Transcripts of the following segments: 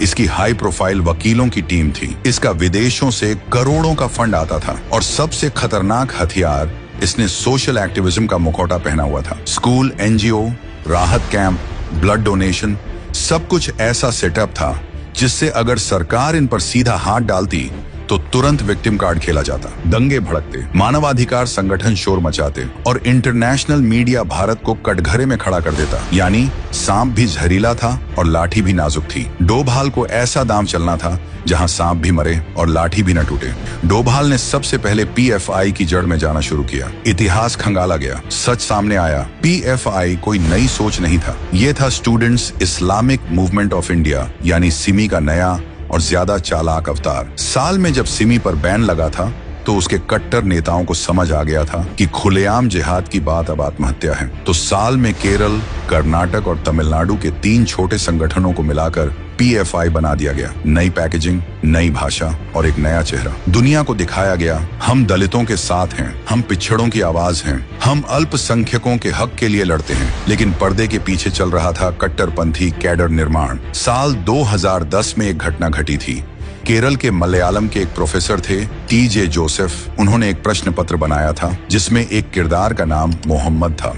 इसकी high profile वकीलों की टीम थी। इसका विदेशों से करोड़ों का फंड आता था और सबसे खतरनाक हथियार, इसने सोशल एक्टिविज्म का मुखौटा पहना हुआ था। स्कूल, एनजीओ, राहत कैंप, ब्लड डोनेशन, सब कुछ ऐसा सेटअप था जिससे अगर सरकार इन पर सीधा हाथ डालती तो तुरंत विक्टिम कार्ड खेला जाता। दंगे भड़कते, मानवाधिकार संगठन शोर मचाते और इंटरनेशनल मीडिया भारत को कटघरे में खड़ा कर देता। यानी सांप भी जहरीला था और लाठी भी नाजुक थी। डोभाल को ऐसा दांव चलना था जहां सांप भी मरे और लाठी भी न टूटे। डोभाल ने सबसे पहले पीएफआई की जड़ में जाना शुरू किया। इतिहास खंगाला गया, सच सामने आया। पीएफआई कोई नई सोच नहीं था, ये था students Islamic movement of India यानी सिमी का नया और ज्यादा चालाक अवतार। साल में जब सिमी पर बैन लगा था तो उसके कट्टर नेताओं को समझ आ गया था कि खुलेआम जिहाद की बात अब आत्महत्या है। तो साल में केरल, कर्नाटक और तमिलनाडु के 3 छोटे संगठनों को मिलाकर पीएफआई बना दिया गया। नई पैकेजिंग, नई भाषा और एक नया चेहरा। दुनिया को दिखाया गया, हम दलितों के साथ हैं, हम पिछड़ों की आवाज हैं, हम अल्पसंख्यकों के हक के लिए लड़ते हैं। लेकिन पर्दे के पीछे चल रहा था कट्टरपंथी कैडर निर्माण। साल 2010 में एक घटना घटी थी। केरल के मलयालम के एक प्रोफेसर थे, टीजे जोसेफ। उन्होंने एक प्रश्न पत्र बनाया था जिसमें एक किरदार का नाम मोहम्मद था,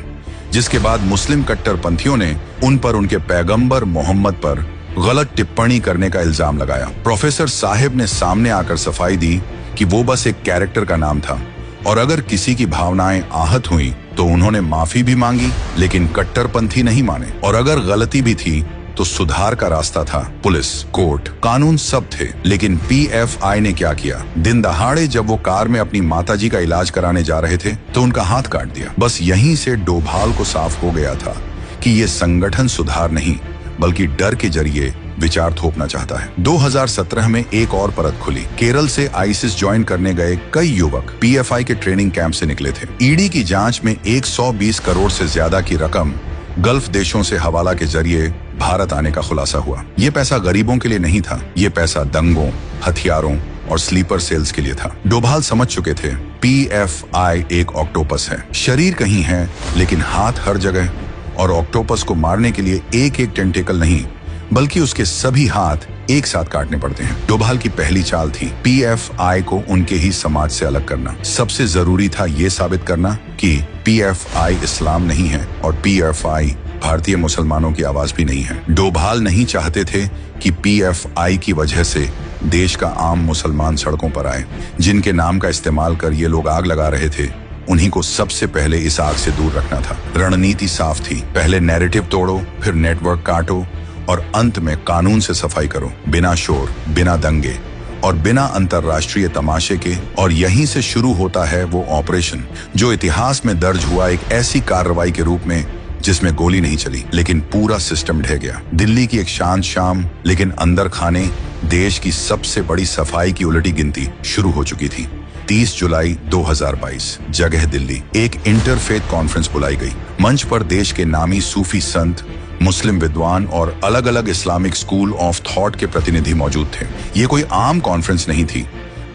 जिसके बाद मुस्लिम कट्टरपंथियों ने उन पर उनके पैगंबर मोहम्मद पर गलत टिप्पणी करने का इल्जाम लगाया। प्रोफेसर साहिब ने सामने आकर सफाई दी कि वो बस एक कैरेक्टर का नाम था और अगर किसी की भावनाएं आहत हुई तो उन्होंने माफी भी मांगी, लेकिन कट्टरपंथी नहीं माने। और अगर गलती भी थी तो सुधार का रास्ता था। पुलिस, कोर्ट, कानून सब थे, लेकिन पीएफआई ने क्या किया? दिन दहाड़े जब वो कार में अपनी माताजी का इलाज कराने जा रहे थे तो उनका हाथ काट दिया। बस यहीं से डोभाल को साफ हो गया था कि ये संगठन सुधार नहीं बल्कि डर के जरिए विचार थोपना चाहता है। 2017 में एक और परत खुली। केरल से आईसिस ज्वाइन करने गए कई युवक पीएफआई के ट्रेनिंग कैंप से निकले थे। ईडी की जांच में 120 करोड़ से ज्यादा की रकम गल्फ देशों से हवाला के जरिए भारत आने का खुलासा हुआ। ये पैसा गरीबों के लिए नहीं था, ये पैसा दंगों, हथियारों और स्लीपर सेल्स के लिए था। डोभाल समझ चुके थे पीएफआई एक ऑक्टोपस है, शरीर कहीं है लेकिन हाथ हर जगह। और ऑक्टोपस को मारने के लिए एक एक टेंटेकल नहीं बल्कि उसके सभी हाथ एक साथ काटने पड़ते हैं। डोभाल की पहली चाल थी पीएफआई को उनके ही समाज से अलग करना। सबसे जरूरी था ये साबित करना कि पीएफआई इस्लाम नहीं है और पीएफआई भारतीय मुसलमानों की आवाज भी नहीं है। डोभाल नहीं चाहते थे कि पीएफआई की वजह से देश का आम मुसलमान सड़कों पर आए। जिनके नाम का इस्तेमाल कर ये लोग आग लगा रहे थे, उन्हीं को सबसे पहले इस आग से दूर रखना था। रणनीति साफ थी, पहले नैरेटिव तोड़ो, फिर नेटवर्क काटो और अंत में कानून से सफाई करो, बिना शोर, बिना दंगे और बिना अंतरराष्ट्रीय तमाशे के। और यहीं से शुरू होता है वो ऑपरेशन जो इतिहास में दर्ज हुआ एक ऐसी कार्रवाई के रूप में जिसमें गोली नहीं चली लेकिन पूरा सिस्टम ढह गया। दिल्ली की एक शांत शाम, लेकिन अंदर खाने देश की सबसे बड़ी सफाई की उलटी गिनती शुरू हो चुकी थी। 30 जुलाई 2022, जगह दिल्ली। एक इंटरफेथ कॉन्फ्रेंस बुलाई गई। मंच पर देश के नामी सूफी संत, मुस्लिम विद्वान और अलग अलग इस्लामिक स्कूल ऑफ थॉट के प्रतिनिधि मौजूद थे। ये कोई आम कॉन्फ्रेंस नहीं थी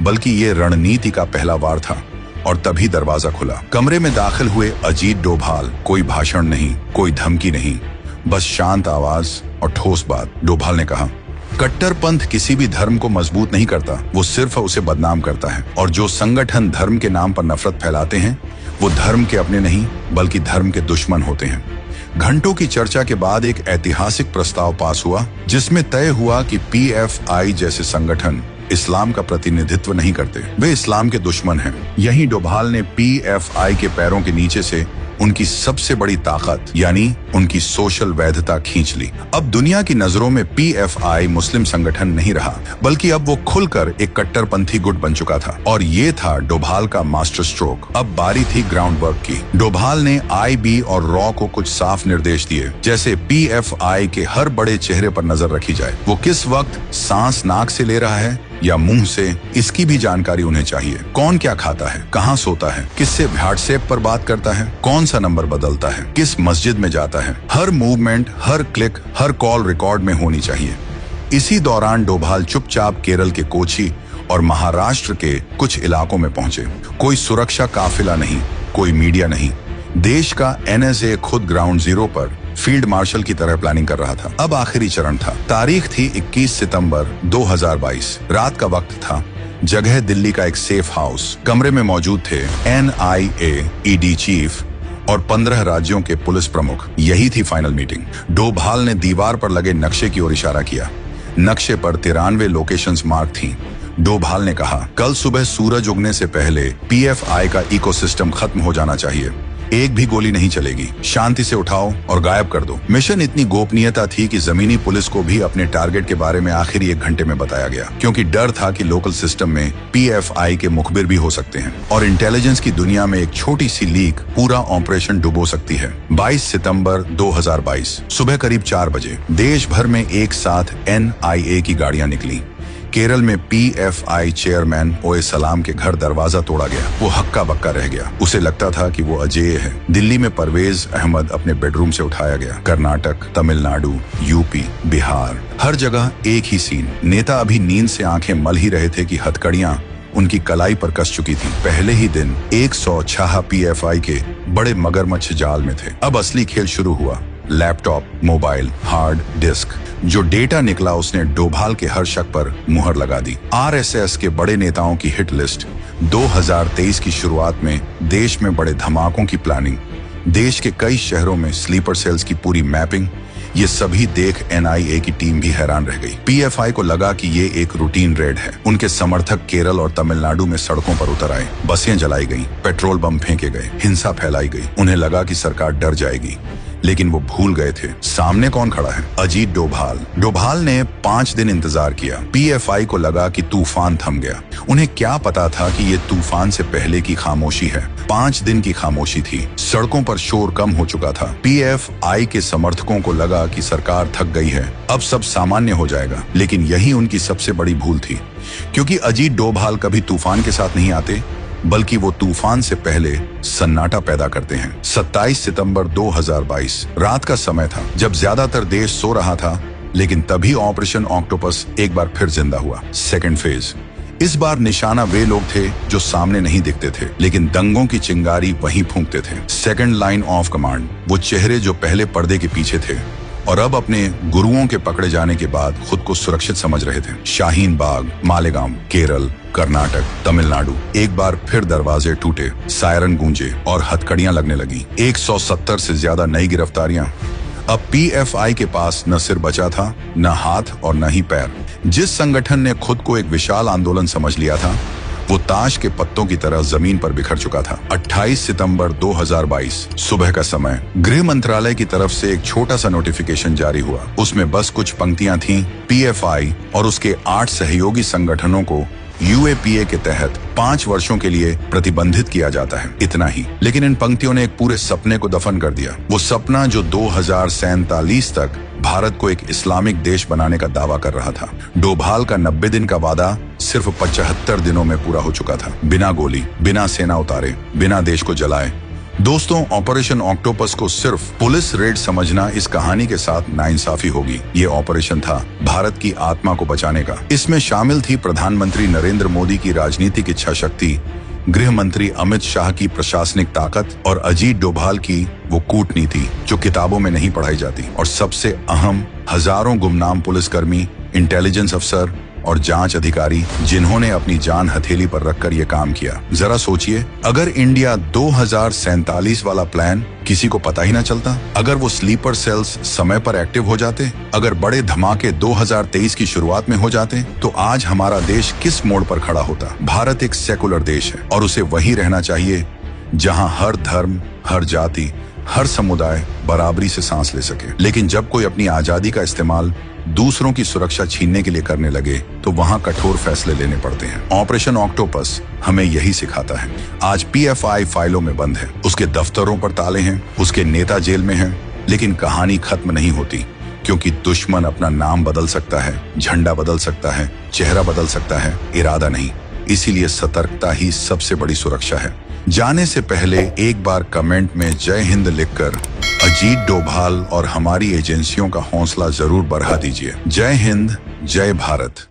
बल्कि ये रणनीति का पहला वार था। और तभी दरवाजा खुला। कमरे में दाखिल हुए अजीत डोभाल। कोई भाषण नहीं, कोई धमकी नहीं, बस शांत आवाज और ठोस बात। डोभाल ने कहा, कट्टरपंथ किसी भी धर्म को मजबूत नहीं करता, वो सिर्फ उसे बदनाम करता है। और जो संगठन धर्म के नाम पर नफरत फैलाते हैं वो धर्म के अपने नहीं बल्कि धर्म के दुश्मन होते हैं। घंटों की चर्चा के बाद एक ऐतिहासिक प्रस्ताव पास हुआ जिसमें तय हुआ कि पीएफआई जैसे संगठन इस्लाम का प्रतिनिधित्व नहीं करते, वे इस्लाम के दुश्मन हैं। यही डोभाल ने पीएफआई के पैरों के नीचे से उनकी सबसे बड़ी ताकत यानी उनकी सोशल वैधता खींच ली। अब दुनिया की नजरों में पीएफआई मुस्लिम संगठन नहीं रहा बल्कि अब वो खुलकर एक कट्टरपंथी गुट बन चुका था। और ये था डोभाल का मास्टर स्ट्रोक। अब बारी थी ग्राउंड वर्क की। डोभाल ने आईबी और रॉ को कुछ साफ निर्देश दिए, जैसे पीएफआई के हर बड़े चेहरे पर नजर रखी जाए। वो किस वक्त सांस नाक से ले रहा है या मुंह से, इसकी भी जानकारी उन्हें चाहिए। कौन क्या खाता है, कहाँ सोता है, किससे व्हाट्सएप पर बात करता है, कौन सा नंबर बदलता है, किस मस्जिद में जाता है। हर मूवमेंट, हर क्लिक, हर कॉल रिकॉर्ड में होनी चाहिए। इसी दौरान डोभाल चुपचाप केरल के कोची और महाराष्ट्र के कुछ इलाकों में पहुंचे। कोई सुरक्षा काफिला नहीं, कोई मीडिया नहीं। देश का एनएसए खुद ग्राउंड जीरो पर फील्ड मार्शल की तरह प्लानिंग कर रहा था। अब आखिरी चरण था। तारीख थी 21 सितंबर 2022। रात का वक्त था। जगह दिल्ली का एक सेफ हाउस। कमरे में मौजूद थे NIA ED चीफ और 15 राज्यों के पुलिस प्रमुख। यही थी फाइनल मीटिंग। डोभाल ने दीवार पर लगे नक्शे की ओर इशारा किया। नक्शे पर 93 लोकेशंस मार्क थीं। डोभाल ने कहा, कल सुबह सूरज उगने से पहले PFI का इकोसिस्टम खत्म हो जाना चाहिए। एक भी गोली नहीं चलेगी। शांति से उठाओ और गायब कर दो। मिशन इतनी गोपनीयता थी कि जमीनी पुलिस को भी अपने टारगेट के बारे में आखिरी 1 घंटे में बताया गया, क्योंकि डर था कि लोकल सिस्टम में PFI के मुखबिर भी हो सकते हैं और इंटेलिजेंस की दुनिया में एक छोटी सी लीक पूरा ऑपरेशन डुबो सकती है। 22 सितंबर 2022 सुबह करीब 4 बजे देश भर में एक साथ NIA की गाड़ियां निकली। केरल में PFI चेयरमैन OA सलाम के घर दरवाजा तोड़ा गया। वो हक्का बक्का रह गया। उसे लगता था कि वो अजेय है। दिल्ली में परवेज अहमद अपने बेडरूम से उठाया गया। कर्नाटक, तमिलनाडु, UP, बिहार, हर जगह एक ही सीन। नेता अभी नींद से आंखें मल ही रहे थे कि हथकड़ियां उनकी कलाई पर कस चुकी थी। पहले ही दिन 100 छाहा PFI के बड़े मगरमच्छ जाल में थे। अब असली खेल शुरू हुआ। लैपटॉप, मोबाइल, हार्ड डिस्क, जो डेटा निकला उसने डोभाल के हर शक पर मुहर लगा दी। RSS के बड़े नेताओं की हिट लिस्ट, 2023 की शुरुआत में देश में बड़े धमाकों की प्लानिंग, देश के कई शहरों में स्लीपर सेल्स की पूरी मैपिंग, ये सभी देख NIA की टीम भी हैरान रह गई। PFI को लगा कि ये एक रूटीन रेड है। उनके समर्थक केरल और तमिलनाडु में सड़कों पर उतर आए। बसें जलाई गईं, पेट्रोल बम फेंके गए, हिंसा फैलाई गई। उन्हें लगा कि सरकार डर जाएगी, लेकिन वो भूल गए थे सामने कौन खड़ा है। अजीत डोभाल। डोभाल ने 5 दिन इंतजार किया। PFI को लगा कि तूफान थम गया। उन्हें क्या पता था कि ये तूफान से पहले की खामोशी है। 5 दिन की खामोशी थी। सड़कों पर शोर कम हो चुका था। PFI के समर्थकों को लगा कि सरकार थक गई है, अब सब सामान्य हो जाएगा। लेकिन यही उनकी सबसे बड़ी भूल थी, क्योंकि अजीत डोभाल कभी तूफान के साथ नहीं आते, बल्कि वो तूफान से पहले सन्नाटा पैदा करते हैं। 27 सितंबर 2022 रात का समय था, जब ज्यादातर देश सो रहा था, लेकिन तभी ऑपरेशन ऑक्टोपस एक बार फिर जिंदा हुआ। Second phase. इस बार निशाना वे लोग थे जो सामने नहीं दिखते थे, लेकिन दंगों की चिंगारी वहीं फूंकते थे। सेकंड लाइन ऑफ कमांड, वो चेहरे जो पहले पर्दे के पीछे थे और अब अपने गुरुओं के पकड़े जाने के बाद खुद को सुरक्षित समझ रहे थे। शाहीन बाग, मालेगांव, केरल, कर्नाटक, तमिलनाडु, एक बार फिर दरवाजे टूटे, सायरन गूंजे और हथकड़ियां लगने लगी। 170 से ज्यादा नई गिरफ्तारियां। अब PFI के पास न सिर बचा था, न हाथ और न ही पैर। जिस संगठन ने खुद को एक विशाल आंदोलन समझ लिया था, वो ताश के पत्तों की तरह जमीन पर बिखर चुका था। 28 सितंबर 2022 सुबह का समय। गृह मंत्रालय की तरफ से एक छोटा सा नोटिफिकेशन जारी हुआ। उसमें बस कुछ पंक्तियां थीं। PFI और उसके 8 सहयोगी संगठनों को UAPA के तहत 5 वर्षों के लिए प्रतिबंधित किया जाता है। इतना ही। लेकिन इन पंक्तियों ने एक पूरे सपने को दफन कर दिया। वो सपना जो 2047 तक भारत को एक इस्लामिक देश बनाने का दावा कर रहा था। डोभाल का 90 दिन का वादा सिर्फ 75 दिनों में पूरा हो चुका था। बिना गोली, बिना सेना उतारे, बिना देश को जलाए। दोस्तों, ऑपरेशन ऑक्टोपस को सिर्फ पुलिस रेड समझना इस कहानी के साथ नाइंसाफी होगी। ये ऑपरेशन था भारत की आत्मा को बचाने का। इसमें शामिल थी प्रधानमंत्री नरेंद्र मोदी की राजनीतिक इच्छा शक्ति, गृह मंत्री अमित शाह की प्रशासनिक ताकत और अजीत डोभाल की वो कूटनीति जो किताबों में नहीं पढ़ाई जाती। और सबसे अहम, हजारों गुमनाम पुलिसकर्मी, इंटेलिजेंस अफसर और जांच अधिकारी जिन्होंने अपनी जान हथेली पर रखकर ये काम किया। जरा सोचिए, अगर इंडिया 2047 वाला प्लान किसी को पता ही ना चलता, अगर वो स्लीपर सेल्स समय पर एक्टिव हो जाते, अगर बड़े धमाके 2023 की शुरुआत में हो जाते, तो आज हमारा देश किस मोड़ पर खड़ा होता। भारत एक सेकुलर देश है और उसे वही रहना चाहिए जहां हर धर्म, हर जाति, हर समुदाय बराबरी से सांस ले सके। लेकिन जब कोई अपनी आजादी का इस्तेमाल दूसरों की सुरक्षा छीनने के लिए करने लगे, तो वहां कठोर फैसले लेने पड़ते हैं। ऑपरेशन ऑक्टोपस हमें यही सिखाता है। आज PFI फाइलों में बंद है, उसके दफ्तरों पर ताले हैं, उसके नेता जेल में हैं, लेकिन कहानी खत्म नहीं होती, क्योंकि दुश्मन अपना नाम बदल सकता है, झंडा बदल सकता है, चेहरा बदल सकता है, इरादा नहीं। इसीलिए सतर्कता ही सबसे बड़ी सुरक्षा है। जाने से पहले एक बार कमेंट में जय हिंद लिखकर अजीत डोभाल और हमारी एजेंसियों का हौसला जरूर बढ़ा दीजिए। जय हिंद, जय भारत।